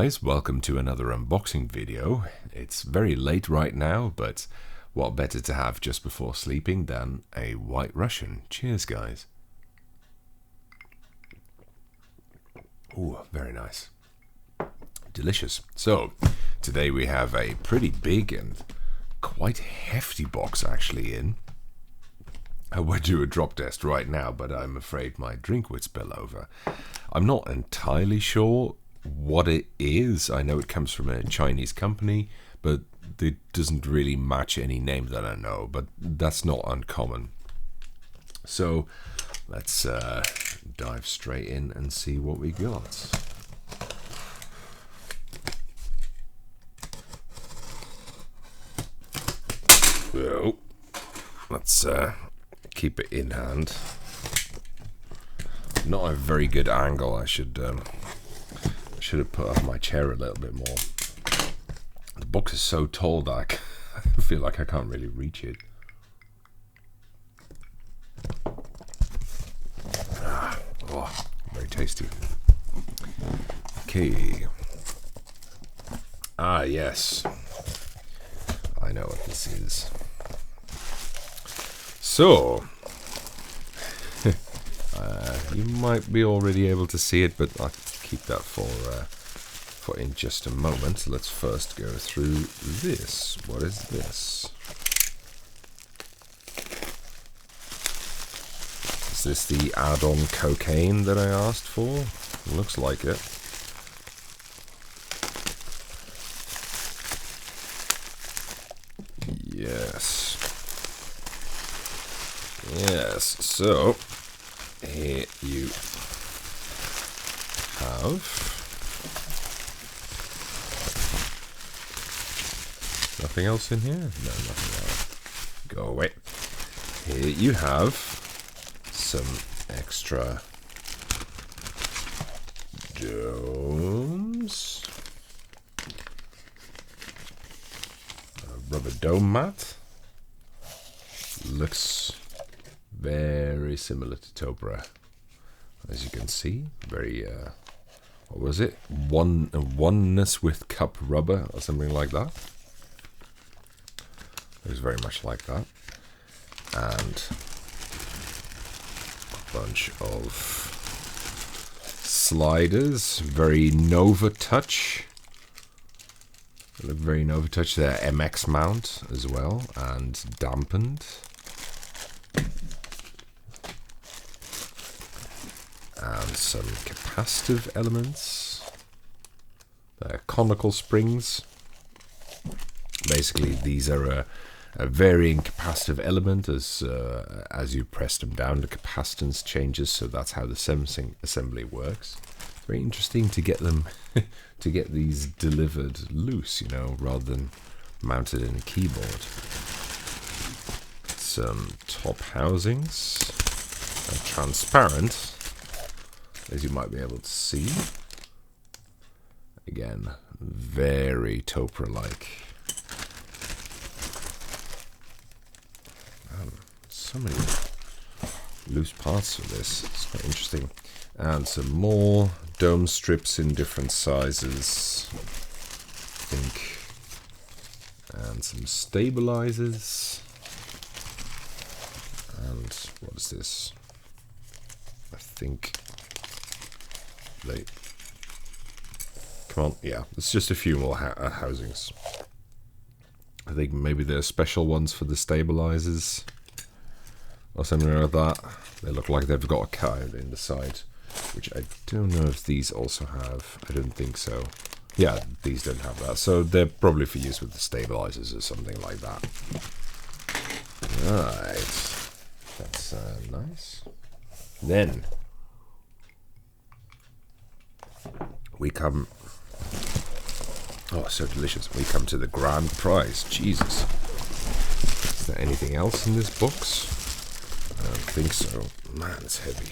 guys, welcome to another unboxing video. It's very late right now, but what better to have just before sleeping than a White Russian. Cheers, guys. Ooh, very nice. Delicious. So, today we have a pretty big and quite hefty box actually in. I would do a drop test right now, but I'm afraid my drink would spill over. I'm not entirely sure what it is. I know it comes from a Chinese company, but it doesn't really match any name that I know, but that's not uncommon. So let's dive straight in and see what we got. So let's keep it in hand. Not a very good angle. I should have put up my chair a little bit more. The box is so tall that I feel like I can't really reach it. Oh, very tasty. Okay. Ah, yes. I know what this is. So, you might be already able to see it, but I'll keep that for in just a moment. Let's first go through this. What is this? Is this the add-on cocaine that I asked for? Looks like it. Yes. Yes, so here you have nothing else in here? No, nothing else. Go away. Here you have some extra domes. A rubber dome mat. Looks very similar to Topra, as you can see. Very, what was it? Oneness with cup rubber or something like that. It was very much like that. And a bunch of sliders, very Nova Touch. They look very Nova Touch. They're MX mount as well, and dampened. And some capacitive elements. They're conical springs. Basically, these are a varying capacitive element. As you press them down, the capacitance changes, so that's how the sensing assembly works. Very interesting to get them to get these delivered loose, you know, rather than mounted in a keyboard. Some top housings, transparent, as you might be able to see. Again, very Topra-like. So many loose parts of this. It's quite interesting. And some more dome strips in different sizes, I think. And some stabilizers. And what is this? I think they... Come on, yeah, it's just a few more housings. I think maybe they're special ones for the stabilizers or something like that. They look like they've got a cut in the side, which I don't know if these also have. I don't think so. Yeah, these don't have that, so they're probably for use with the stabilizers or something like that. Right, that's nice. Then we come. Oh, so delicious. We come to the grand prize. Jesus. Is there anything else in this box? I don't think so. Man, it's heavy.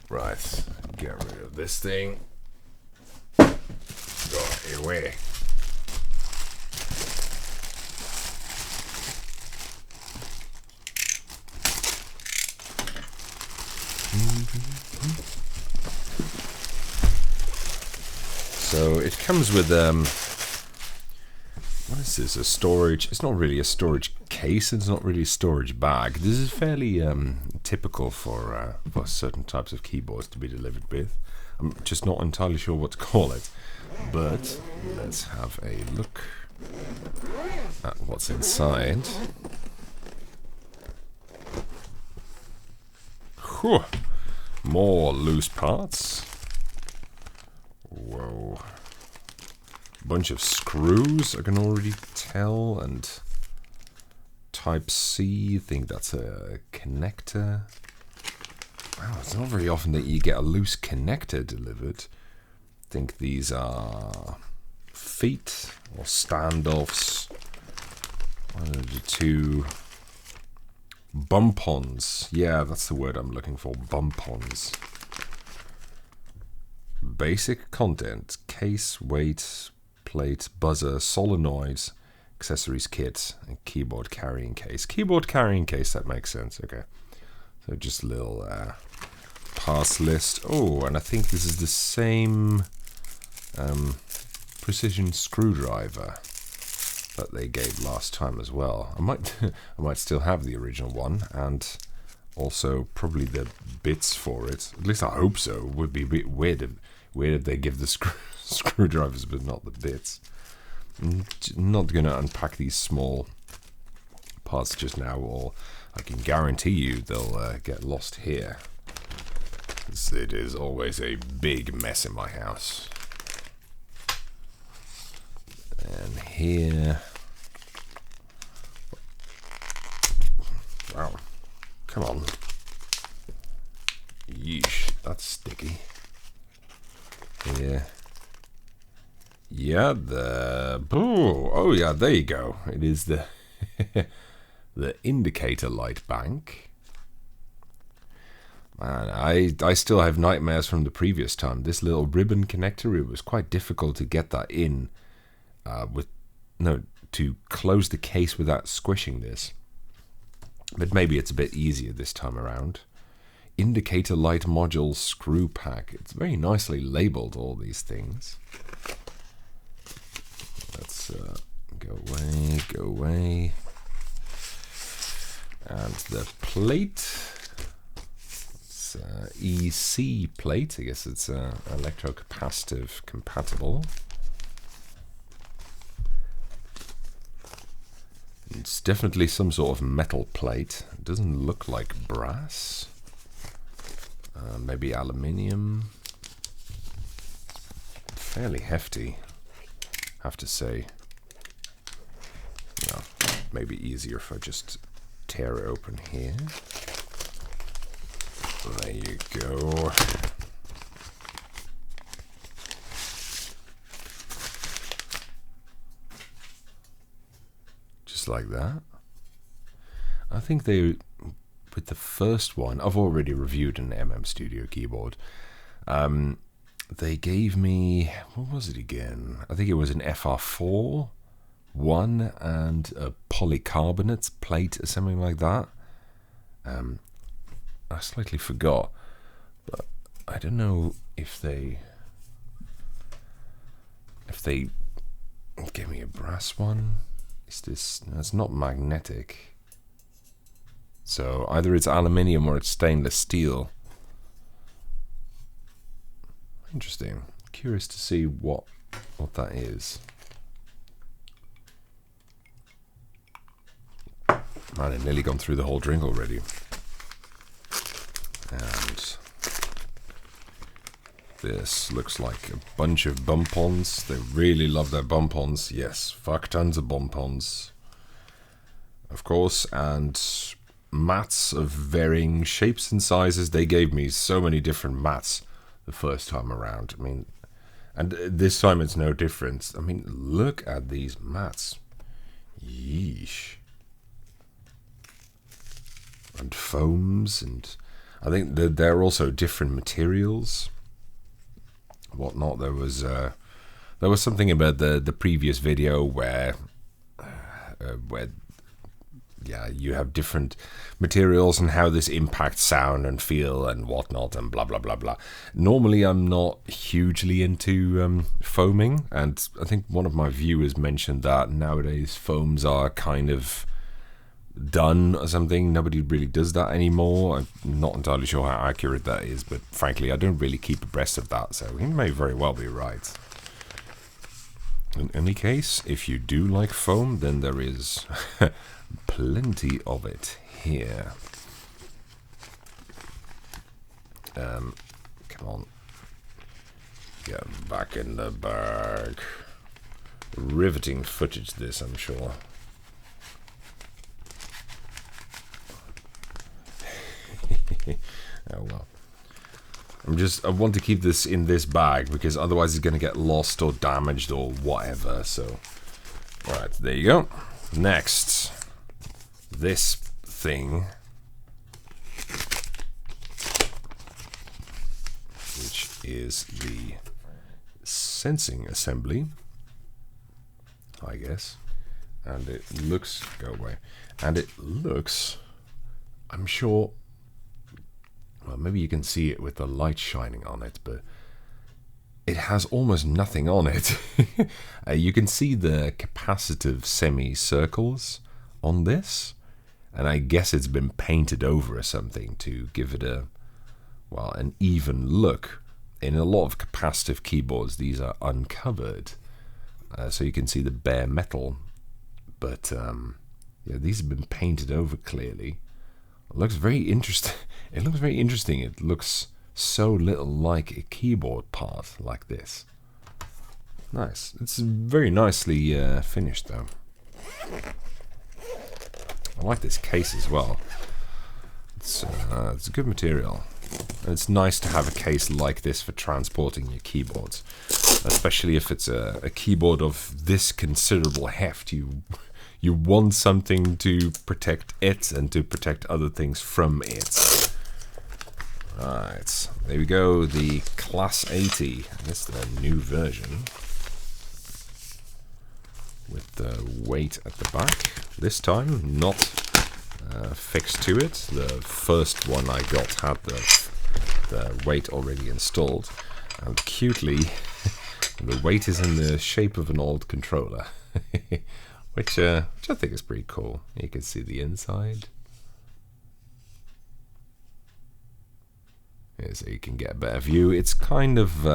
Right. Get rid of this thing. Go away. So it comes with what is this? A storage? It's not really a storage case. It's not really a storage bag. This is fairly typical for certain types of keyboards to be delivered with. I'm just not entirely sure what to call it. But let's have a look at what's inside. Whew. More loose parts. Whoa. Bunch of screws, I can already tell, and Type-C, I think that's a connector. Wow, it's not very often that you get a loose connector delivered. I think these are feet or standoffs. One of the two. Bonpons. Yeah, that's the word I'm looking for. Bonpons. Basic content. Case, weight, plate, buzzer, solenoids, accessories kit, and keyboard carrying case. Keyboard carrying case, that makes sense. Okay. So just a little parts list. Oh, and I think this is the same precision screwdriver that they gave last time as well. I might still have the original one, and also probably the bits for it. At least I hope so. It would be a bit weird if they give the screwdrivers but not the bits. I'm not going to unpack these small parts just now, or I can guarantee you they'll get lost here. It is always a big mess in my house. And here, wow, come on, yeesh, that's sticky. Here, yeah, oh yeah, there you go. It is the the indicator light bank. Man, I still have nightmares from the previous time. This little ribbon connector, it was quite difficult to get that in. To close the case without squishing this. But maybe it's a bit easier this time around. Indicator light module screw pack. It's very nicely labeled, all these things. Let's go away. And the plate. It's EC plate. I guess it's electrocapacitive compatible. It's definitely some sort of metal plate. It doesn't look like brass. Maybe aluminium. Fairly hefty, have to say. No, maybe easier if I just tear it open here. There you go. Like that. I think with the first one, I've already reviewed an MMstudio keyboard. They gave me, what was it again? I think it was an FR4 one and a polycarbonate plate or something like that. I slightly forgot, but I don't know if they gave me a brass one. It's not magnetic, so either it's aluminium or it's stainless steel. Interesting. Curious to see what that is. Man, I've nearly gone through the whole drink already. And this looks like a bunch of Bonpons. They really love their Bonpons. Yes, fuck tons of Bonpons. Of course, and mats of varying shapes and sizes. They gave me so many different mats the first time around. I mean, and this time it's no different. I mean, look at these mats. Yeesh. And foams, and I think that they're also different materials. Whatnot. There was something about the previous video where yeah, you have different materials and how this impacts sound and feel and whatnot and blah blah blah blah. Normally I'm not hugely into foaming, and I think one of my viewers mentioned that nowadays foams are kind of done or something. Nobody really does that anymore. I'm not entirely sure how accurate that is, but frankly I don't really keep abreast of that, so he may very well be right. In any case, if you do like foam, then there is plenty of it here. Come on, get back in the bag. Riveting footage this, I'm sure. Oh well. I want to keep this in this bag because otherwise it's going to get lost or damaged or whatever. So, alright, there you go. Next, this thing, which is the sensing assembly, I guess. And it looks, go away. And it looks, I'm sure, well, maybe you can see it with the light shining on it, but it has almost nothing on it. You can see the capacitive semicircles on this, and I guess it's been painted over or something to give it a, well, an even look. In a lot of capacitive keyboards, these are uncovered, so you can see the bare metal, but yeah, these have been painted over clearly. It looks very interesting. It looks very interesting. It looks so little like a keyboard part like this. Nice. It's very nicely finished though. I like this case as well. It's a good material. And it's nice to have a case like this for transporting your keyboards, especially if it's a keyboard of this considerable heft. You want something to protect it and to protect other things from it. Right, there we go, the Class80. That's the new version. With the weight at the back. This time, not fixed to it. The first one I got had the weight already installed. And cutely, the weight is in the shape of an old controller. Which I think is pretty cool. You can see the inside. Yeah, so you can get a better view. It's kind of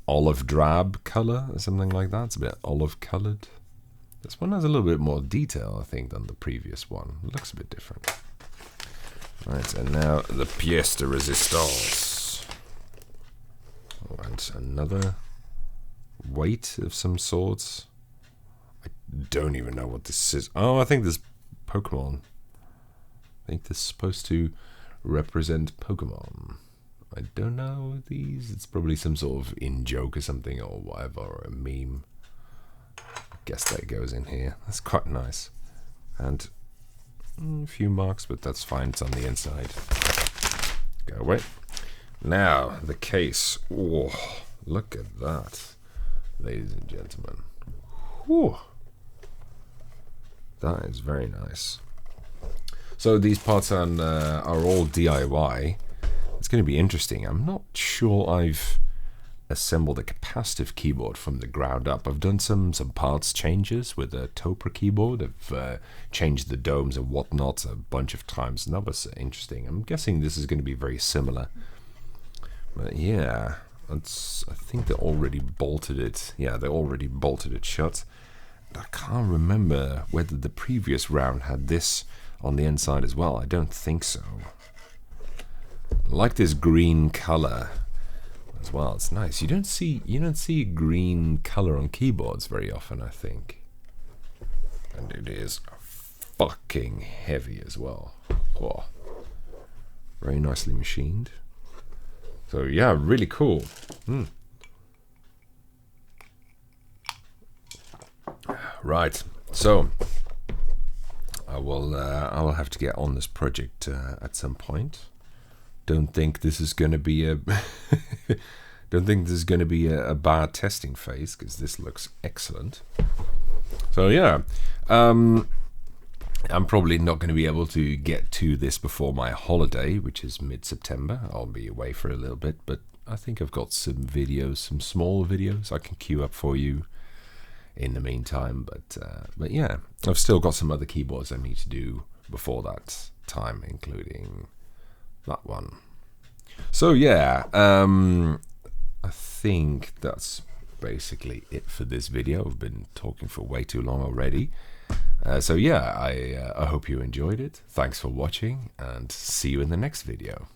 olive drab color or something like that. It's a bit olive colored. This one has a little bit more detail, I think, than the previous one. It looks a bit different. Right, and now the Piester resistors. Oh, and another weight of some sorts. Don't even know what this is. Oh, I think this Pokemon. I think this is supposed to represent Pokemon. I don't know these. It's probably some sort of in-joke or something or whatever, or a meme. I guess that goes in here. That's quite nice. And a few marks, but that's fine. It's on the inside. Go away. Now, the case. Oh, look at that, ladies and gentlemen. Whew. That is very nice. So these parts are all DIY. It's going to be interesting. I'm not sure I've assembled a capacitive keyboard from the ground up. I've done some parts changes with a Topra keyboard. I've changed the domes and whatnot a bunch of times, and that was interesting. I'm guessing this is going to be very similar. But yeah, I think they already bolted it. Yeah, they already bolted it shut. I can't remember whether the previous round had this on the inside as well. I don't think so. I like this green color as well. It's nice. You don't see green color on keyboards very often, I think. And it is fucking heavy as well. Whoa. Very nicely machined. So yeah, really cool. Right, so I will have to get on this project at some point. Don't think this is going to be a a bad testing phase, because this looks excellent. So yeah, I'm probably not going to be able to get to this before my holiday, which is mid-September. I'll be away for a little bit, but I think I've got some videos, some small videos I can queue up for you in the meantime. But yeah, I've still got some other keyboards I need to do before that time, including that one. So yeah, I think that's basically it for this video. I've been talking for way too long already. So yeah, I hope you enjoyed it. Thanks for watching, and see you in the next video.